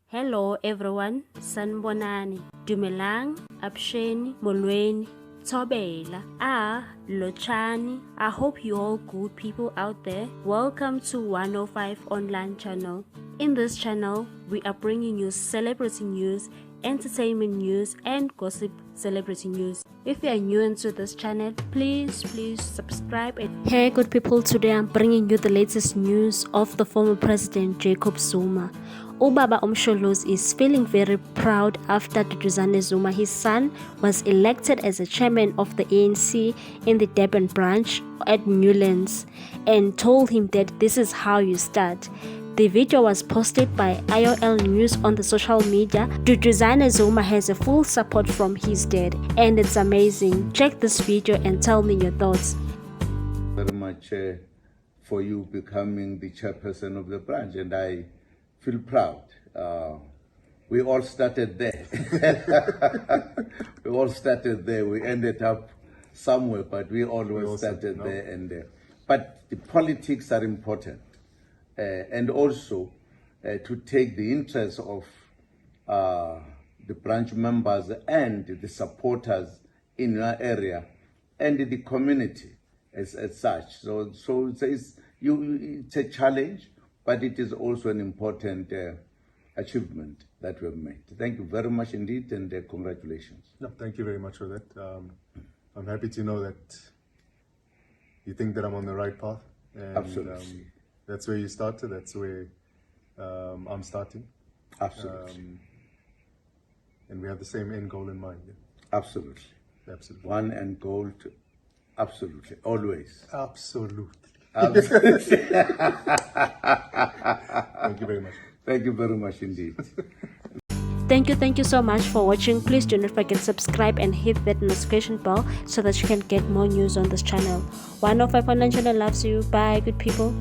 Hello everyone, sanibonani, dumelang, absheni, molweni, thobela, lochani. I hope you all good people out there. Welcome to 105 online channel. In this channel, we are bringing you celebrity news, entertainment news and gossip celebrity news. If you are new into this channel, please subscribe. And hey good people, today I'm bringing you the latest news of the former president Jacob Zuma. Ubaba Umsholozi is feeling very proud after Duduzane Zuma, his son, was elected as the chairman of the ANC in the Durban branch at Newlands, and told him that this is how you start. The video was posted by IOL News on the social media. Duduzane Zuma has a full support from his dad, and it's amazing. Check this video and tell me your thoughts. Very much for you becoming the chairperson of the branch, and I feel proud. We all started there. We all started there. We ended up somewhere, but we always started there and there. But the politics are important, and also to take the interests of the branch members and the supporters in your area and the community as such. So it's a challenge, but it is also an important achievement that we have made. Thank you very much indeed, and congratulations. No, thank you very much for that. I'm happy to know that you think that I'm on the right path. And, absolutely. That's where you started. That's where I'm starting. Absolutely. And we have the same end goal in mind. Yeah. Absolutely. Absolutely. One end goal to absolutely, always. Absolutely. Absolutely. Thank you very much. Thank you very much indeed. Thank you so much for watching. Please do not forget to subscribe and hit that notification bell so that you can get more news on this channel. 105 Online Channel loves you. Bye, good people.